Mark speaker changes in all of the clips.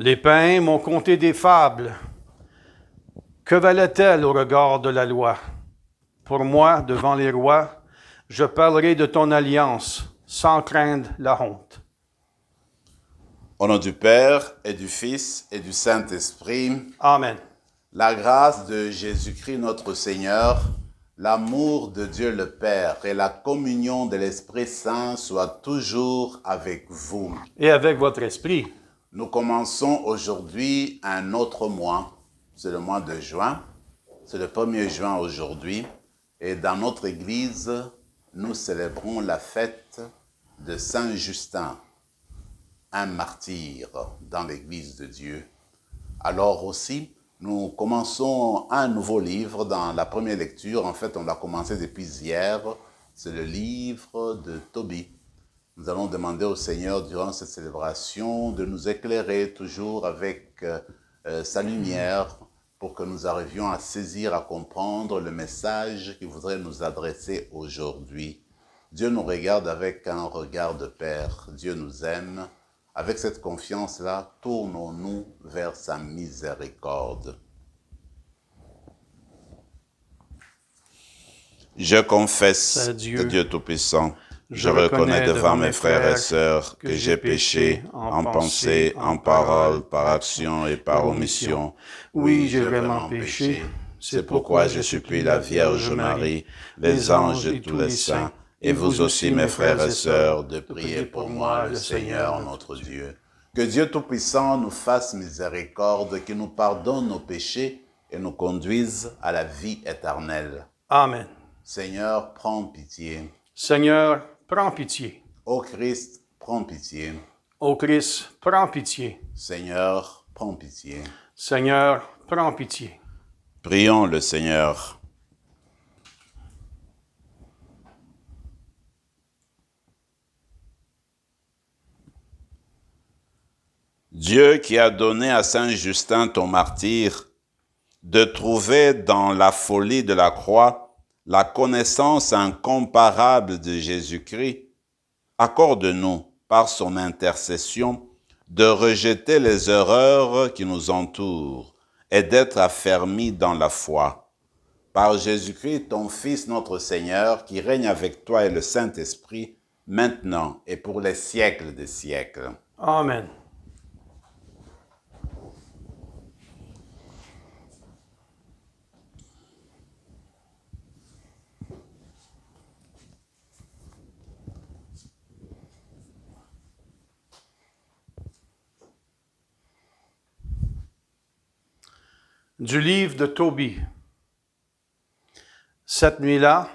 Speaker 1: Les païens m'ont conté des fables. Que valait-elle au regard de la loi? Pour moi, devant les rois, je parlerai de ton alliance, sans craindre la honte.
Speaker 2: Au nom du Père et du Fils et du Saint-Esprit,
Speaker 1: Amen.
Speaker 2: la grâce de Jésus-Christ notre Seigneur, l'amour de Dieu le Père et la communion de l'Esprit Saint soient toujours avec vous.
Speaker 1: Et avec votre esprit.
Speaker 2: Nous commençons aujourd'hui un autre mois, c'est le mois de juin, c'est le 1er juin aujourd'hui, et dans notre église, nous célébrons la fête de Saint Justin, un martyr dans l'église de Dieu. Alors aussi, nous commençons un nouveau livre dans la première lecture. En fait, on l'a commencé depuis hier. C'est le livre de Tobie. Nous allons demander au Seigneur durant cette célébration de nous éclairer toujours avec sa lumière pour que nous arrivions à saisir, à comprendre le message qu'il voudrait nous adresser aujourd'hui. Dieu nous regarde avec un regard de Père. Dieu nous aime. Avec cette confiance-là, tournons-nous vers sa miséricorde. Je confesse que Dieu Tout-Puissant, je reconnais devant mes frères et sœurs que j'ai péché en pensée, en parole, par action et par omission. Oui, j'ai vraiment péché. C'est pourquoi je supplie la Vierge Marie, les anges et tous les saints, et vous aussi, mes frères et sœurs, de prier pour moi, le Seigneur notre Dieu. Que Dieu Tout-Puissant nous fasse miséricorde, qu'il nous pardonne nos péchés et nous conduise à la vie éternelle.
Speaker 1: Amen.
Speaker 2: Seigneur, prends pitié.
Speaker 1: Seigneur, prends pitié.
Speaker 2: Ô Christ, prends pitié.
Speaker 1: Ô Christ, prends pitié.
Speaker 2: Seigneur, prends pitié.
Speaker 1: Seigneur, prends pitié.
Speaker 2: Prions le Seigneur. Dieu qui a donné à Saint Justin, ton martyr, de trouver dans la folie de la croix la connaissance incomparable de Jésus-Christ, accorde-nous, par son intercession, de rejeter les erreurs qui nous entourent et d'être affermis dans la foi. Par Jésus-Christ, ton Fils, notre Seigneur, qui règne avec toi et le Saint-Esprit, maintenant et pour les siècles des siècles.
Speaker 1: Amen. Du livre de Tobie. Cette nuit-là,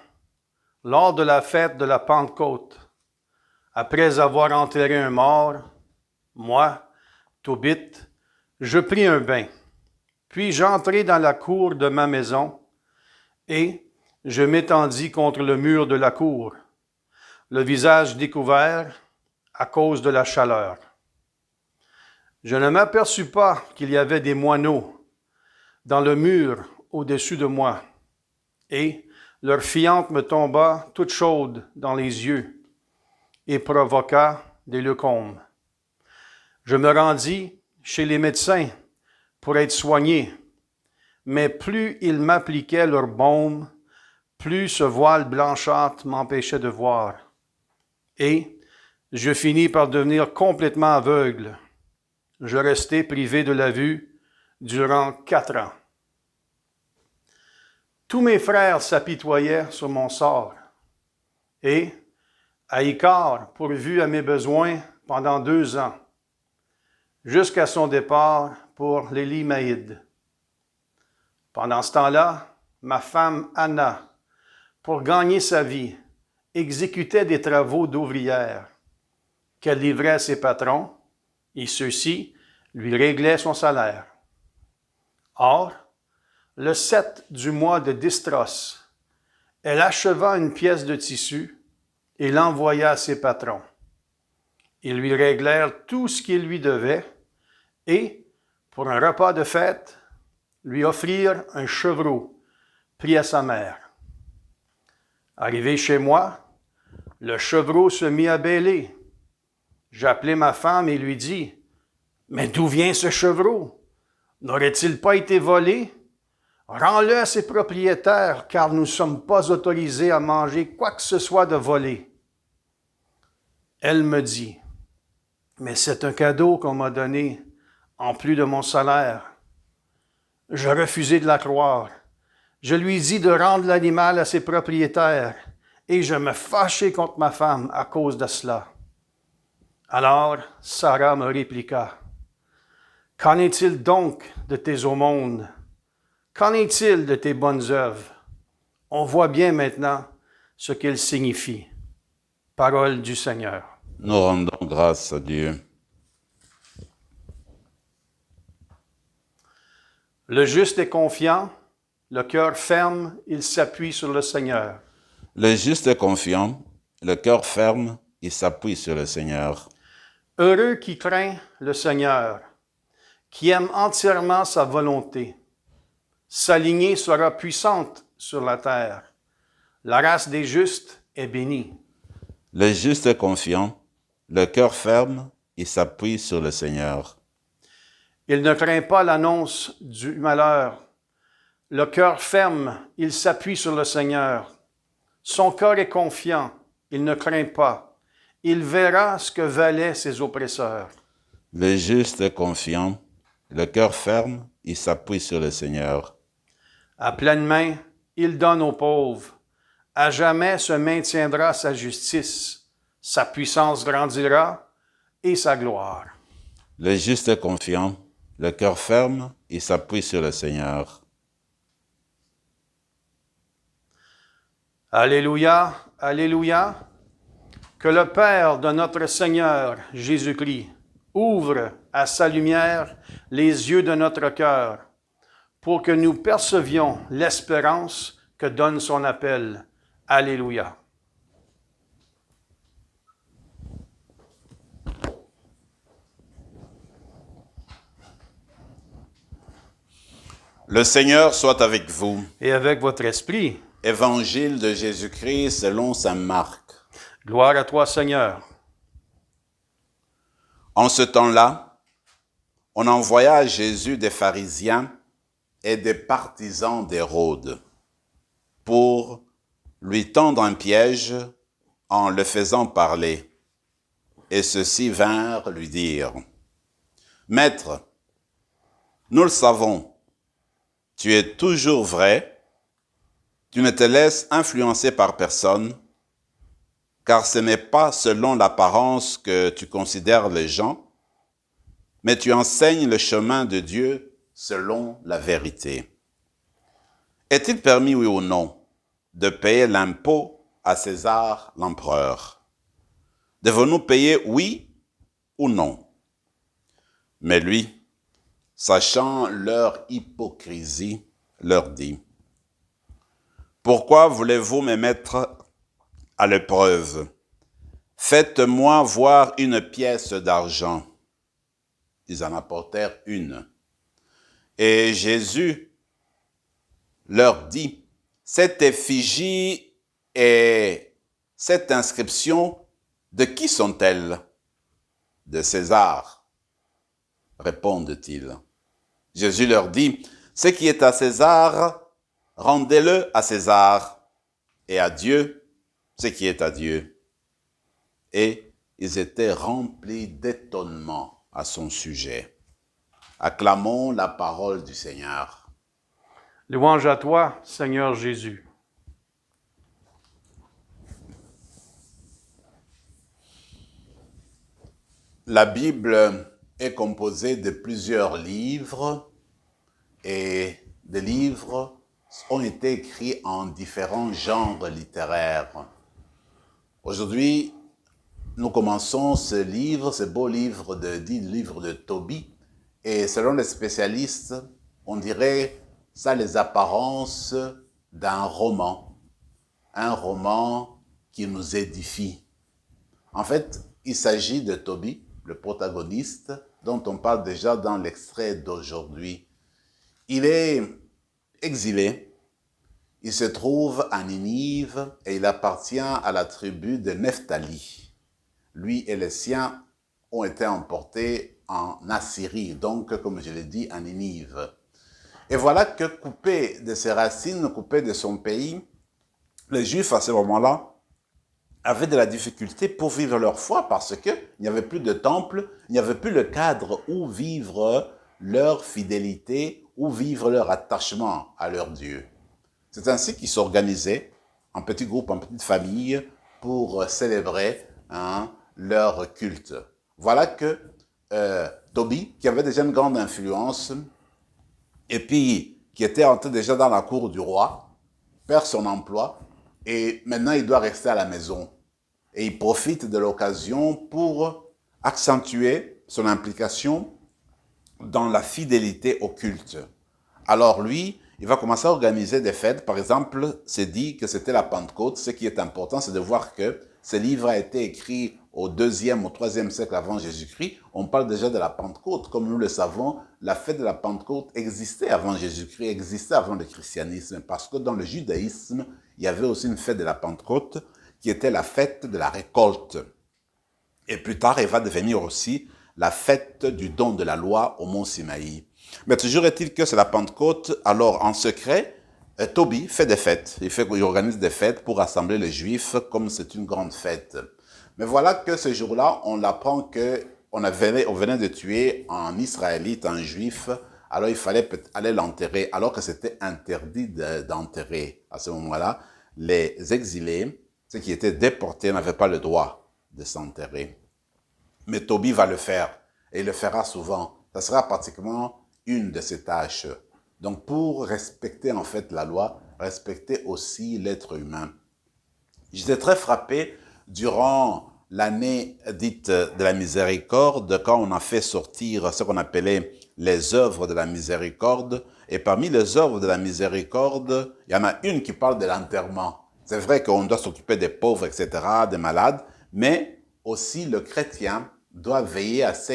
Speaker 1: lors de la fête de la Pentecôte, après avoir enterré un mort, moi, Tobit, je pris un bain, puis j'entrai dans la cour de ma maison, et je m'étendis contre le mur de la cour, le visage découvert à cause de la chaleur. Je ne m'aperçus pas qu'il y avait des moineaux dans le mur au-dessus de moi, et leur fiente me tomba toute chaude dans les yeux et provoqua des leucomes. Je me rendis chez les médecins pour être soigné, mais plus ils m'appliquaient leur baume, plus ce voile blanchâtre m'empêchait de voir. Et je finis par devenir complètement aveugle. Je restai privé de la vue durant 4 ans. Tous mes frères s'apitoyaient sur mon sort, et à Icare pourvu à mes besoins pendant 2 ans, jusqu'à son départ pour l'Élimaïde. Pendant ce temps-là, ma femme Anna, pour gagner sa vie, exécutait des travaux d'ouvrière qu'elle livrait à ses patrons, et ceux-ci lui réglaient son salaire. Or, le 7 du mois de Distros, elle acheva une pièce de tissu et l'envoya à ses patrons. Ils lui réglèrent tout ce qu'il lui devait et, pour un repas de fête, lui offrirent un chevreau pris à sa mère. Arrivé chez moi, le chevreau se mit à bêler. J'appelai ma femme et lui dis, « Mais d'où vient ce chevreau? N'aurait-il pas été volé? Rends-le à ses propriétaires, car nous ne sommes pas autorisés à manger quoi que ce soit de volé. » Elle me dit, « Mais c'est un cadeau qu'on m'a donné, en plus de mon salaire. » Je refusai de la croire. Je lui dis de rendre l'animal à ses propriétaires, et je me fâchai contre ma femme à cause de cela. Alors Sarah me répliqua, « Qu'en est-il donc de tes aumônes? Qu'en est-il de tes bonnes œuvres? On voit bien maintenant ce qu'elles signifient. » Parole du Seigneur.
Speaker 2: Nous rendons grâce à Dieu.
Speaker 1: Le juste est confiant, le cœur ferme, il s'appuie sur le Seigneur.
Speaker 2: Le juste est confiant, le cœur ferme, il s'appuie sur le Seigneur.
Speaker 1: Heureux qui craint le Seigneur, qui aime entièrement sa volonté. Sa lignée sera puissante sur la terre. La race des justes est bénie.
Speaker 2: Le juste est confiant, le cœur ferme, il s'appuie sur le Seigneur.
Speaker 1: Il ne craint pas l'annonce du malheur. Le cœur ferme, il s'appuie sur le Seigneur. Son cœur est confiant, il ne craint pas. Il verra ce que valaient ses oppresseurs.
Speaker 2: Le juste est confiant, le cœur ferme, il s'appuie sur le Seigneur.
Speaker 1: À pleine main, il donne aux pauvres. À jamais se maintiendra sa justice. Sa puissance grandira et sa gloire.
Speaker 2: Le juste est confiant, le cœur ferme, il s'appuie sur le Seigneur.
Speaker 1: Alléluia, alléluia. Que le Père de notre Seigneur Jésus-Christ ouvre à sa lumière les yeux de notre cœur pour que nous percevions l'espérance que donne son appel. Alléluia.
Speaker 2: Le Seigneur soit avec vous.
Speaker 1: Et avec votre esprit.
Speaker 2: Évangile de Jésus-Christ selon saint Marc.
Speaker 1: Gloire à toi, Seigneur.
Speaker 2: En ce temps-là, on envoya à Jésus des pharisiens et des partisans d'Hérode pour lui tendre un piège en le faisant parler. Et ceux-ci vinrent lui dire, « Maître, nous le savons, tu es toujours vrai, tu ne te laisses influencer par personne, car ce n'est pas selon l'apparence que tu considères les gens, mais tu enseignes le chemin de Dieu selon la vérité. Est-il permis, oui ou non, de payer l'impôt à César l'empereur? Devons-nous payer oui ou non? » Mais lui, sachant leur hypocrisie, leur dit, « Pourquoi voulez-vous me mettre à l'épreuve? Faites-moi voir une pièce d'argent. » Ils en apportèrent une. Et Jésus leur dit, « Cette effigie et cette inscription, de qui sont-elles? » « De César, répondent-ils. Jésus leur dit, « Ce qui est à César, rendez-le à César, et à Dieu ce qui est à Dieu. » Et ils étaient remplis d'étonnement à son sujet. Acclamons la parole du Seigneur.
Speaker 1: Louange à toi, Seigneur Jésus.
Speaker 2: La Bible est composée de plusieurs livres et des livres ont été écrits en différents genres littéraires. Aujourd'hui, nous commençons ce beau livre dit livre de Tobie, et selon les spécialistes, on dirait ça les apparences d'un roman, un roman qui nous édifie. En fait, il s'agit de Tobie, le protagoniste, dont on parle déjà dans l'extrait d'aujourd'hui. Il est exilé, il se trouve à Ninive et il appartient à la tribu de Nephtali. Lui et les siens ont été emportés en Assyrie, donc, comme je l'ai dit, en Ninive. Et voilà que coupé de ses racines, coupé de son pays, les Juifs, à ce moment-là, avaient de la difficulté pour vivre leur foi parce qu'il n'y avait plus de temple, il n'y avait plus le cadre où vivre leur fidélité, où vivre leur attachement à leur Dieu. C'est ainsi qu'ils s'organisaient en petits groupes, en petites familles, pour célébrer leur culte. Voilà que Tobie, qui avait déjà une grande influence, et puis qui était entré déjà dans la cour du roi, perd son emploi, et maintenant il doit rester à la maison. Et il profite de l'occasion pour accentuer son implication dans la fidélité au culte. Alors lui, il va commencer à organiser des fêtes. Par exemple, c'est dit que c'était la Pentecôte. Ce qui est important, c'est de voir que ce livre a été écrit au 2e, au 3e siècle avant Jésus-Christ. On parle déjà de la Pentecôte. Comme nous le savons, la fête de la Pentecôte existait avant Jésus-Christ, existait avant le christianisme. Parce que dans le judaïsme, il y avait aussi une fête de la Pentecôte qui était la fête de la récolte. Et plus tard, elle va devenir aussi la fête du don de la loi au mont Sinaï. Mais toujours est-il que c'est la Pentecôte, alors en secret, Tobie fait des fêtes. Il organise des fêtes pour rassembler les Juifs comme c'est une grande fête. Mais voilà que ce jour-là, on apprend qu'on venait de tuer un Israélite, un Juif, alors il fallait aller l'enterrer, alors que c'était interdit d'enterrer. À ce moment-là, les exilés, ceux qui étaient déportés, n'avaient pas le droit de s'enterrer. Mais Tobie va le faire, et il le fera souvent. Ça sera pratiquement une de ses tâches. Donc pour respecter en fait la loi, respecter aussi l'être humain. J'étais très frappé durant l'année dite de la miséricorde, quand on a fait sortir ce qu'on appelait les œuvres de la miséricorde. Et parmi les œuvres de la miséricorde, il y en a une qui parle de l'enterrement. C'est vrai qu'on doit s'occuper des pauvres, etc., des malades, mais aussi le chrétien doit veiller à ce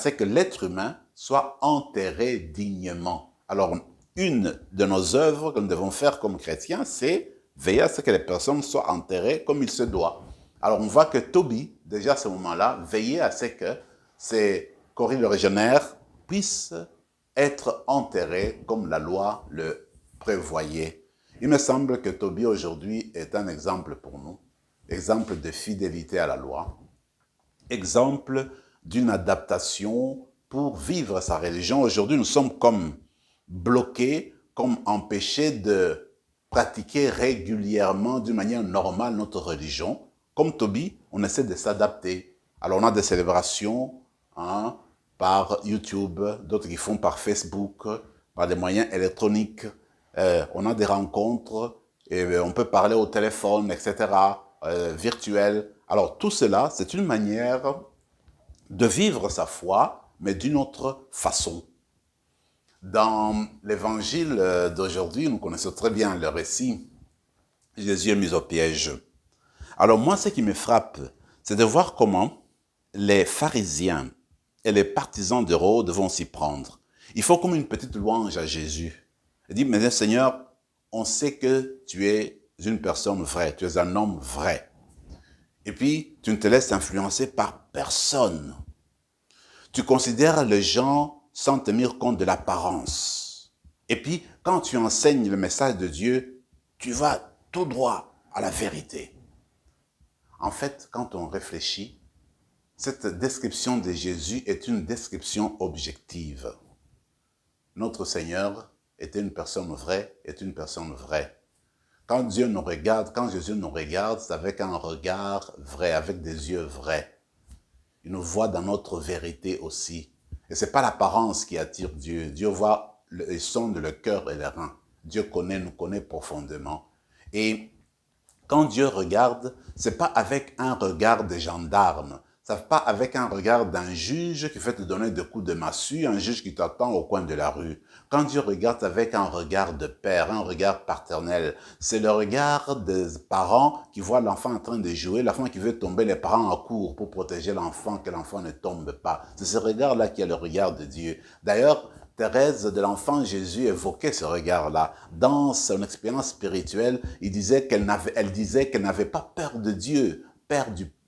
Speaker 2: que l'être humain soit enterré dignement. Alors, une de nos œuvres que nous devons faire comme chrétiens, c'est veiller à ce que les personnes soient enterrées comme il se doit. Alors, on voit que Tobie, déjà à ce moment-là, veillait à ce que ces Corinne légionnaires puissent être enterrés comme la loi le prévoyait. Il me semble que Tobie aujourd'hui est un exemple pour nous, exemple de fidélité à la loi, exemple d'une adaptation pour vivre sa religion. Aujourd'hui, nous sommes comme bloqués, comme empêchés de pratiquer régulièrement, d'une manière normale, notre religion. Comme Tobie, on essaie de s'adapter. Alors, on a des célébrations par YouTube, d'autres qui font par Facebook, par des moyens électroniques. On a des rencontres, et on peut parler au téléphone, etc., virtuel. Alors, tout cela, c'est une manière de vivre sa foi, mais d'une autre façon. Dans l'évangile d'aujourd'hui, nous connaissons très bien le récit. Jésus est mis au piège. Alors moi, ce qui me frappe, c'est de voir comment les pharisiens et les partisans d'Hérode vont s'y prendre. Il faut comme une petite louange à Jésus. Il dit, mais Seigneur, on sait que tu es une personne vraie, tu es un homme vrai. Et puis, tu ne te laisses influencer par personne. Tu considères les gens sans tenir compte de l'apparence. Et puis, quand tu enseignes le message de Dieu, tu vas tout droit à la vérité. En fait, quand on réfléchit, cette description de Jésus est une description objective. Notre Seigneur était une personne vraie, est une personne vraie. Quand Dieu nous regarde, quand Jésus nous regarde, c'est avec un regard vrai, avec des yeux vrais. Il nous voit dans notre vérité aussi. Et ce n'est pas l'apparence qui attire Dieu. Dieu voit et sonde le cœur et les reins. Dieu nous connaît profondément. Et quand Dieu regarde, ce n'est pas avec un regard de gendarme. Ce n'est pas avec un regard d'un juge qui fait te donner des coups de massue, un juge qui t'attend au coin de la rue. Quand Dieu regarde avec un regard de père, un regard paternel, c'est le regard des parents qui voient l'enfant en train de jouer, l'enfant qui veut tomber, les parents en cours pour protéger l'enfant, que l'enfant ne tombe pas. C'est ce regard-là qui est le regard de Dieu. D'ailleurs, Thérèse de l'enfant Jésus évoquait ce regard-là. Dans son expérience spirituelle, elle disait qu'elle n'avait pas peur de Dieu,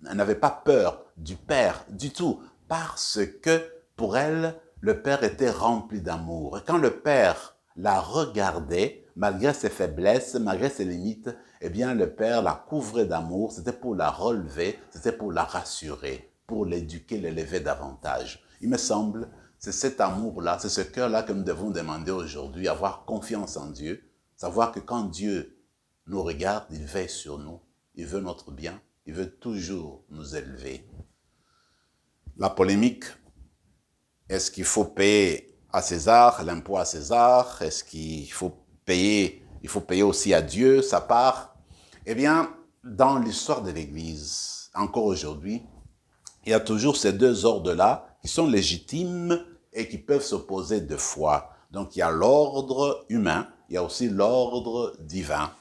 Speaker 2: elle n'avait pas peur du Père du tout, parce que pour elle, le Père était rempli d'amour. Et quand le Père la regardait, malgré ses faiblesses, malgré ses limites, eh bien le Père la couvrait d'amour, c'était pour la relever, c'était pour la rassurer, pour l'éduquer, l'élever davantage. Il me semble, c'est cet amour-là, c'est ce cœur-là que nous devons demander aujourd'hui, avoir confiance en Dieu, savoir que quand Dieu nous regarde, il veille sur nous, il veut notre bien, il veut toujours nous élever. La polémique, est-ce qu'il faut payer à César l'impôt à César? Est-ce qu'il faut payer aussi à Dieu sa part? Eh bien, dans l'histoire de l'Église, encore aujourd'hui, il y a toujours ces deux ordres-là qui sont légitimes et qui peuvent s'opposer de fois. Donc, il y a l'ordre humain, il y a aussi l'ordre divin.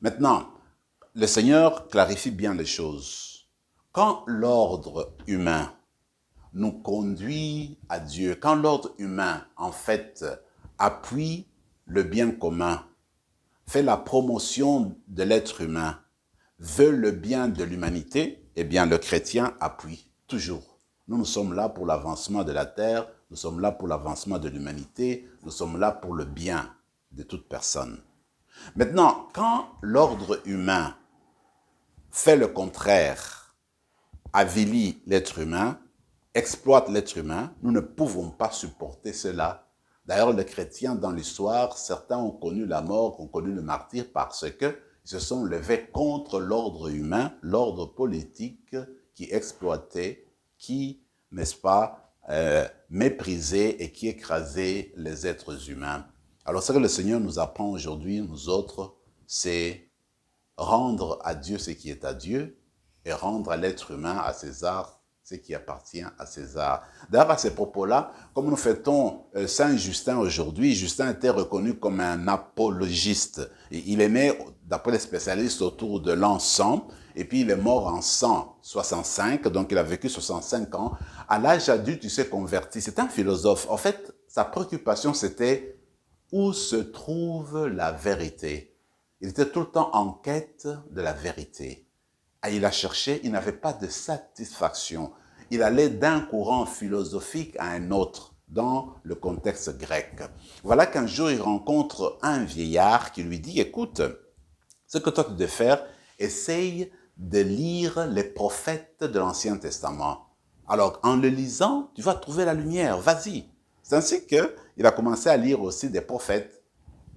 Speaker 2: Maintenant, le Seigneur clarifie bien les choses. Quand l'ordre humain nous conduit à Dieu, quand l'ordre humain, en fait, appuie le bien commun, fait la promotion de l'être humain, veut le bien de l'humanité, eh bien, le chrétien appuie toujours. Nous sommes là pour l'avancement de la terre, nous sommes là pour l'avancement de l'humanité, nous sommes là pour le bien de toute personne. Maintenant, quand l'ordre humain fait le contraire, avilit l'être humain, exploite l'être humain, nous ne pouvons pas supporter cela. D'ailleurs, les chrétiens dans l'histoire, certains ont connu la mort, ont connu le martyre parce qu'ils se sont levés contre l'ordre humain, l'ordre politique qui exploitait, qui, n'est-ce pas, méprisait et qui écrasait les êtres humains. Alors, ce que le Seigneur nous apprend aujourd'hui, nous autres, c'est rendre à Dieu ce qui est à Dieu et rendre à l'être humain, à César, ce qui appartient à César. D'ailleurs, à ces propos-là, comme nous fêtons Saint Justin aujourd'hui, Justin était reconnu comme un apologiste. Et il est né, d'après les spécialistes, autour de l'an 100, et puis il est mort en 165, donc il a vécu 65 ans. À l'âge adulte, il s'est converti. C'est un philosophe. En fait, sa préoccupation, c'était où se trouve la vérité. Il était tout le temps en quête de la vérité. Et il a cherché, il n'avait pas de satisfaction. Il allait d'un courant philosophique à un autre dans le contexte grec. Voilà qu'un jour, il rencontre un vieillard qui lui dit, écoute, ce que toi tu dois faire, essaye de lire les prophètes de l'Ancien Testament. Alors, en le lisant, tu vas trouver la lumière, vas-y. C'est ainsi qu'il a commencé à lire aussi des prophètes.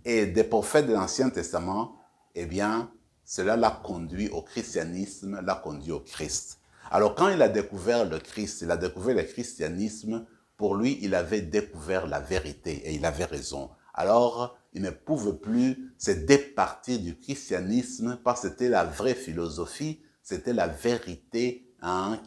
Speaker 2: Et des prophètes de l'Ancien Testament, eh bien, cela l'a conduit au christianisme, l'a conduit au Christ. Alors, quand il a découvert le Christ, il a découvert le christianisme, pour lui, il avait découvert la vérité et il avait raison. Alors, il ne pouvait plus se départir du christianisme parce que c'était la vraie philosophie, c'était la vérité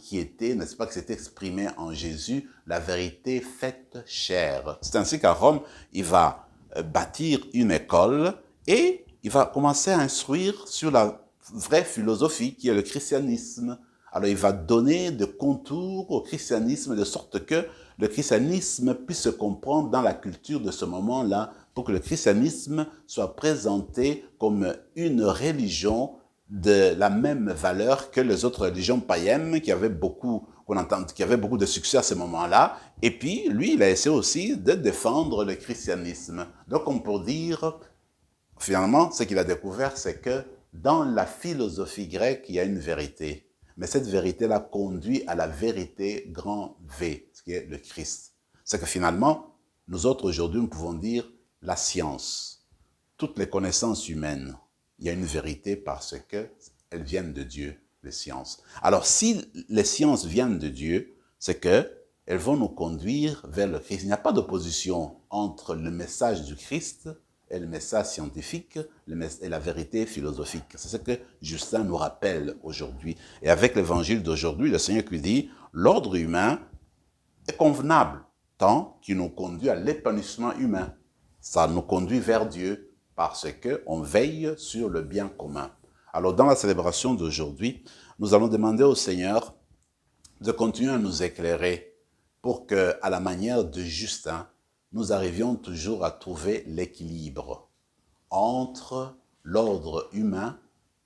Speaker 2: qui était, n'est-ce pas, qui s'était exprimée en Jésus, la vérité faite chair. C'est ainsi qu'à Rome, il va bâtir une école et il va commencer à instruire sur la vraie philosophie qui est le christianisme. Alors il va donner des contours au christianisme de sorte que le christianisme puisse se comprendre dans la culture de ce moment-là pour que le christianisme soit présenté comme une religion de la même valeur que les autres religions païennes qui avaient beaucoup de succès à ce moment-là. Et puis, lui, il a essayé aussi de défendre le christianisme. Donc, on peut dire, finalement, ce qu'il a découvert, c'est que dans la philosophie grecque, il y a une vérité. Mais cette vérité-là conduit à la vérité grand V, ce qui est le Christ. C'est que finalement, nous autres aujourd'hui, nous pouvons dire la science, toutes les connaissances humaines, il y a une vérité parce qu'elles viennent de Dieu, les sciences. Alors, si les sciences viennent de Dieu, c'est qu'elles vont nous conduire vers le Christ. Il n'y a pas d'opposition entre le message du Christ et le message scientifique et la vérité philosophique. C'est ce que Justin nous rappelle aujourd'hui. Et avec l'évangile d'aujourd'hui, le Seigneur qui dit, l'ordre humain est convenable, tant qu'il nous conduit à l'épanouissement humain. Ça nous conduit vers Dieu parce qu'on veille sur le bien commun. Alors, dans la célébration d'aujourd'hui, nous allons demander au Seigneur de continuer à nous éclairer pour que, à la manière de Justin, nous arrivions toujours à trouver l'équilibre entre l'ordre humain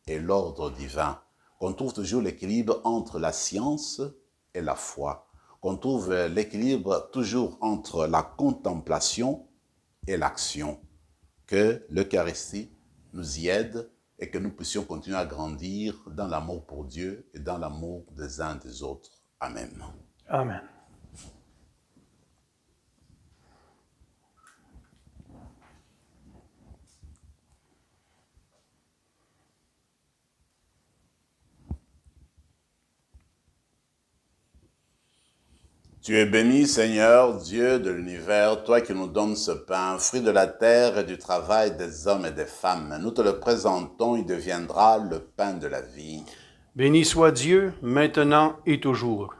Speaker 2: et l'ordre divin, qu'on trouve toujours l'équilibre entre la science et la foi, qu'on trouve l'équilibre toujours entre la contemplation et l'action, que l'Eucharistie nous y aide et que nous puissions continuer à grandir dans l'amour pour Dieu et dans l'amour des uns des autres. Amen.
Speaker 1: Amen.
Speaker 2: Tu es béni, Seigneur, Dieu de l'univers, toi qui nous donnes ce pain, fruit de la terre et du travail des hommes et des femmes. Nous te le présentons, il deviendra le pain de la vie.
Speaker 1: Béni soit Dieu, maintenant et toujours.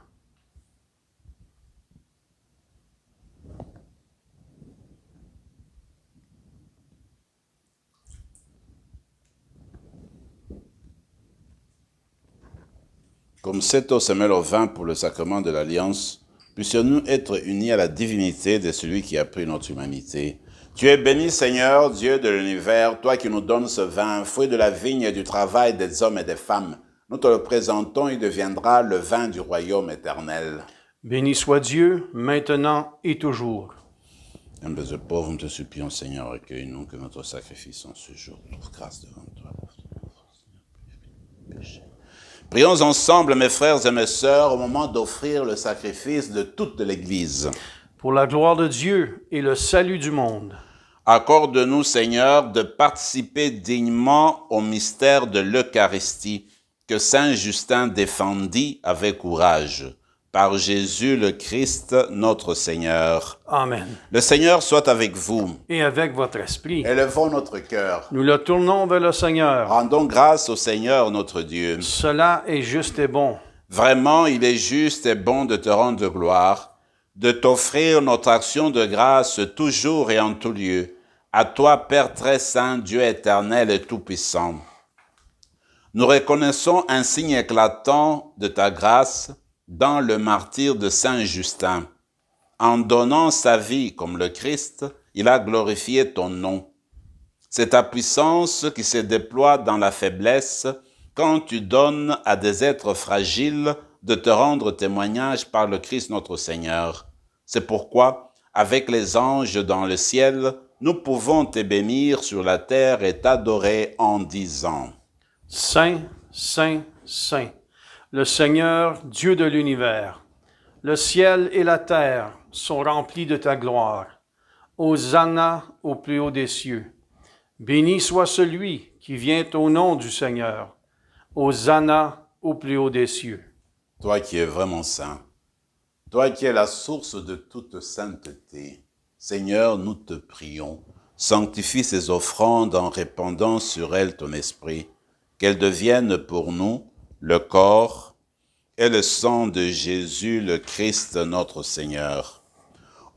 Speaker 2: Comme cette eau se mêle au vin pour le sacrement de l'Alliance, puissions-nous être unis à la divinité de celui qui a pris notre humanité. Tu es béni, Seigneur, Dieu de l'univers, toi qui nous donnes ce vin, fruit de la vigne et du travail des hommes et des femmes. Nous te le présentons, il deviendra le vin du royaume éternel.
Speaker 1: Béni soit Dieu, maintenant et toujours.
Speaker 2: Humbles et pauvres, nous te supplions, Seigneur, recueille-nous, que notre sacrifice en ce jour trouve grâce devant toi. Prions ensemble, mes frères et mes sœurs, au moment d'offrir le sacrifice de toute l'Église.
Speaker 1: Pour la gloire de Dieu et le salut du monde.
Speaker 2: Accorde-nous, Seigneur, de participer dignement au mystère de l'Eucharistie que Saint Justin défendit avec courage. Par Jésus le Christ, notre Seigneur.
Speaker 1: Amen.
Speaker 2: Le Seigneur soit avec vous.
Speaker 1: Et avec votre esprit.
Speaker 2: Élevons notre cœur.
Speaker 1: Nous le tournons vers le Seigneur.
Speaker 2: Rendons grâce au Seigneur notre Dieu.
Speaker 1: Cela est juste et bon.
Speaker 2: Vraiment, il est juste et bon de te rendre gloire, de t'offrir notre action de grâce toujours et en tout lieu. À toi, Père très saint, Dieu éternel et tout-puissant. Nous reconnaissons un signe éclatant de ta grâce dans le martyre de Saint Justin. En donnant sa vie comme le Christ, il a glorifié ton nom. C'est ta puissance qui se déploie dans la faiblesse quand tu donnes à des êtres fragiles de te rendre témoignage par le Christ notre Seigneur. C'est pourquoi, avec les anges dans le ciel, nous pouvons te bénir sur la terre et t'adorer en disant:
Speaker 1: Saint, Saint, Saint, le Seigneur, Dieu de l'univers. Le ciel et la terre sont remplis de ta gloire. Hosanna au plus haut des cieux. Béni soit celui qui vient au nom du Seigneur. Hosanna au plus haut des cieux.
Speaker 2: Toi qui es vraiment saint, toi qui es la source de toute sainteté, Seigneur, nous te prions, sanctifie ces offrandes en répandant sur elles ton esprit, qu'elles deviennent pour nous le corps et le sang de Jésus, le Christ notre Seigneur.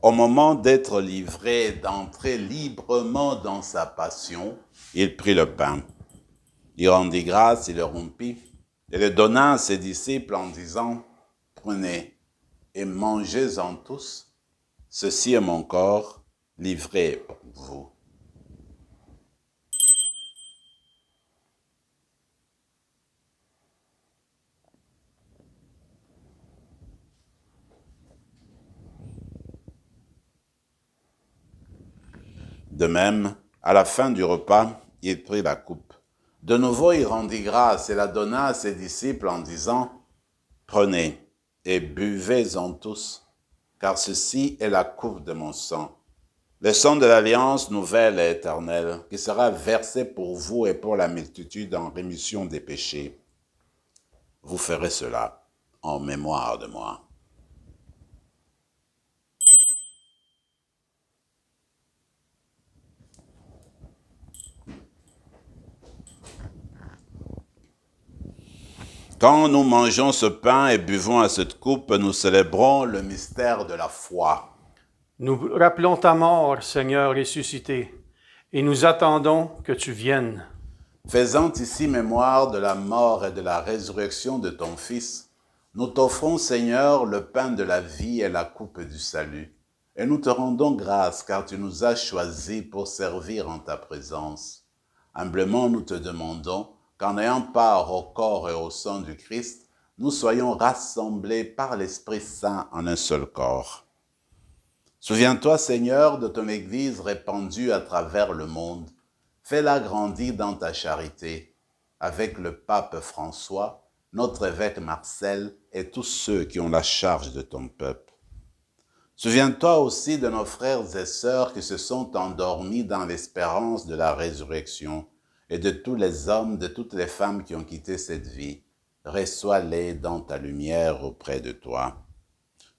Speaker 2: Au moment d'être livré, d'entrer librement dans sa passion, il prit le pain. Il rendit grâce, il le rompit, et le donna à ses disciples en disant: Prenez et mangez-en tous, ceci est mon corps livré pour vous. De même, à la fin du repas, il prit la coupe. De nouveau, il rendit grâce et la donna à ses disciples en disant: Prenez et buvez-en tous, car ceci est la coupe de mon sang, le sang de l'alliance nouvelle et éternelle, qui sera versé pour vous et pour la multitude en rémission des péchés. Vous ferez cela en mémoire de moi. Quand nous mangeons ce pain et buvons à cette coupe, nous célébrons le mystère de la foi.
Speaker 1: Nous rappelons ta mort, Seigneur ressuscité, et nous attendons que tu viennes.
Speaker 2: Faisant ici mémoire de la mort et de la résurrection de ton Fils, nous t'offrons, Seigneur, le pain de la vie et la coupe du salut. Et nous te rendons grâce, car tu nous as choisis pour servir en ta présence. Humblement, nous te demandons, qu'en ayant part au corps et au sang du Christ, nous soyons rassemblés par l'Esprit Saint en un seul corps. Souviens-toi, Seigneur, de ton Église répandue à travers le monde. Fais-la grandir dans ta charité, avec le pape François, notre évêque Marcel et tous ceux qui ont la charge de ton peuple. Souviens-toi aussi de nos frères et sœurs qui se sont endormis dans l'espérance de la résurrection et de tous les hommes, de toutes les femmes qui ont quitté cette vie. Reçois-les dans ta lumière auprès de toi.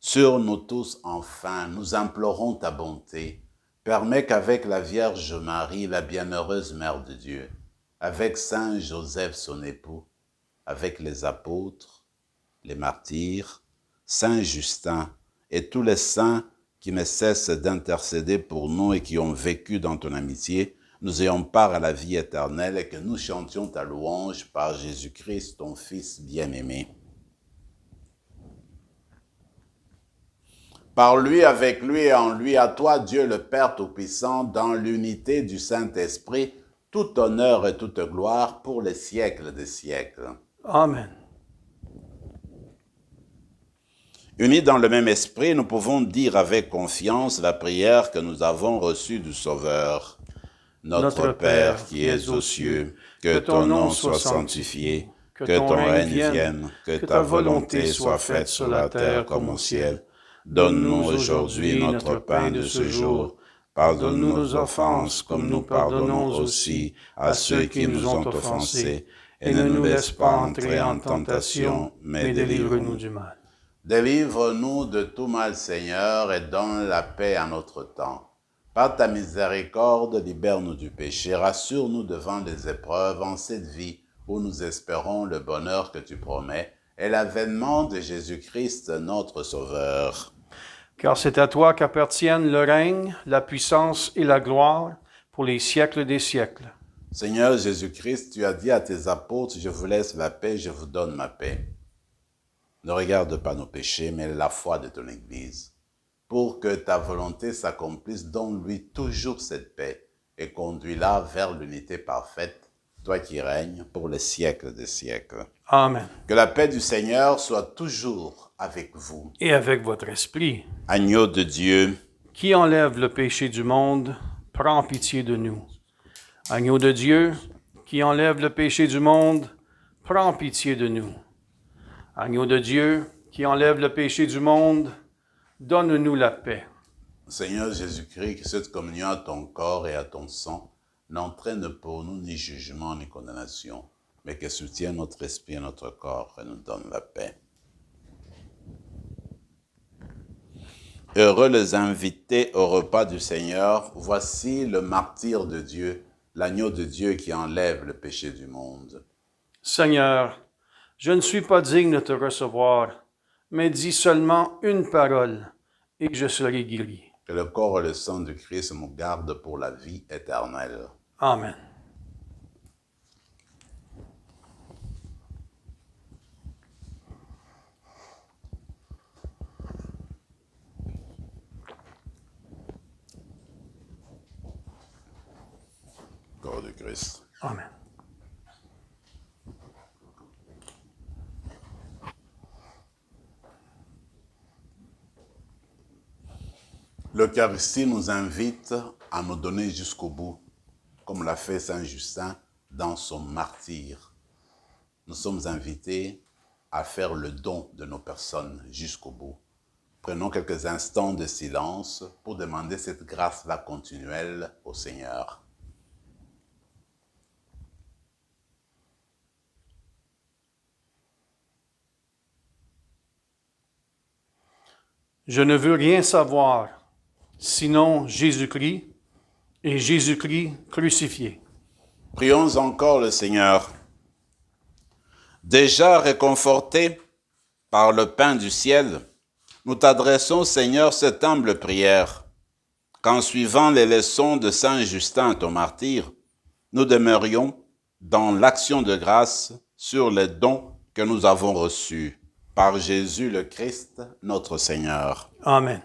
Speaker 2: Sur nous tous, enfin, nous implorons ta bonté. Permets qu'avec la Vierge Marie, la bienheureuse Mère de Dieu, avec Saint Joseph, son époux, avec les apôtres, les martyrs, Saint Justin et tous les saints qui ne cessent d'intercéder pour nous et qui ont vécu dans ton amitié, nous ayons part à la vie éternelle et que nous chantions ta louange par Jésus-Christ, ton Fils bien-aimé. Par lui, avec lui et en lui, à toi, Dieu le Père Tout-Puissant, dans l'unité du Saint-Esprit, tout honneur et toute gloire pour les siècles des siècles.
Speaker 1: Amen.
Speaker 2: Unis dans le même esprit, nous pouvons dire avec confiance la prière que nous avons reçue du Sauveur. Notre Père qui es aux cieux, que ton nom soit sanctifié, que ton règne vienne, que ta volonté soit faite sur la terre comme au ciel. Donne-nous aujourd'hui notre pain de ce jour. Pardonne-nous nos offenses comme nous pardonnons aussi à ceux qui nous ont offensés. Et ne nous laisse pas entrer en tentation, mais délivre-nous du mal. Délivre-nous de tout mal, Seigneur, et donne la paix à notre temps. Par ta miséricorde, libère-nous du péché, rassure-nous devant les épreuves en cette vie où nous espérons le bonheur que tu promets et l'avènement de Jésus-Christ, notre Sauveur.
Speaker 1: Car c'est à toi qu'appartiennent le règne, la puissance et la gloire pour les siècles des siècles.
Speaker 2: Seigneur Jésus-Christ, tu as dit à tes apôtres, je vous laisse la paix, je vous donne ma paix. Ne regarde pas nos péchés, mais la foi de ton Église. Pour que ta volonté s'accomplisse, donne-lui toujours cette paix et conduis-la vers l'unité parfaite, toi qui règnes pour les siècles des siècles.
Speaker 1: Amen.
Speaker 2: Que la paix du Seigneur soit toujours avec vous.
Speaker 1: Et avec votre esprit.
Speaker 2: Agneau de Dieu,
Speaker 1: qui enlève le péché du monde, prends pitié de nous. Agneau de Dieu, qui enlève le péché du monde, prends pitié de nous. Agneau de Dieu, qui enlève le péché du monde, donne-nous la paix.
Speaker 2: Seigneur Jésus-Christ, que cette communion à ton corps et à ton sang n'entraîne pour nous ni jugement ni condamnation, mais que soutienne notre esprit et notre corps et nous donne la paix. Heureux les invités au repas du Seigneur, voici le martyr de Dieu, l'agneau de Dieu qui enlève le péché du monde.
Speaker 1: Seigneur, je ne suis pas digne de te recevoir, mais dis seulement une parole, et je serai guéri.
Speaker 2: Que le corps et le sang du Christ me gardent pour la vie éternelle.
Speaker 1: Amen.
Speaker 2: Corps du Christ.
Speaker 1: Amen.
Speaker 2: L'Eucharistie nous invite à nous donner jusqu'au bout, comme l'a fait Saint Justin dans son martyre. Nous sommes invités à faire le don de nos personnes jusqu'au bout. Prenons quelques instants de silence pour demander cette grâce-là continuelle au Seigneur.
Speaker 1: Je ne veux rien savoir, sinon Jésus-Christ et Jésus-Christ crucifié.
Speaker 2: Prions encore le Seigneur. Déjà réconfortés par le pain du ciel, nous t'adressons, Seigneur, cette humble prière, qu'en suivant les leçons de Saint Justin, ton martyr, nous demeurions dans l'action de grâce sur les dons que nous avons reçus par Jésus le Christ, notre Seigneur.
Speaker 1: Amen.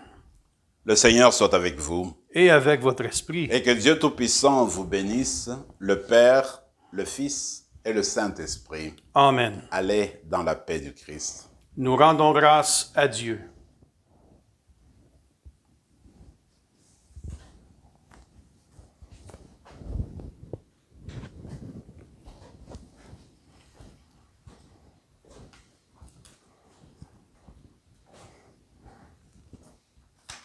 Speaker 2: Le Seigneur soit avec vous.
Speaker 1: Et avec votre esprit.
Speaker 2: Et que Dieu Tout-Puissant vous bénisse, le Père, le Fils et le Saint-Esprit.
Speaker 1: Amen.
Speaker 2: Allez dans la paix du Christ.
Speaker 1: Nous rendons grâce à Dieu.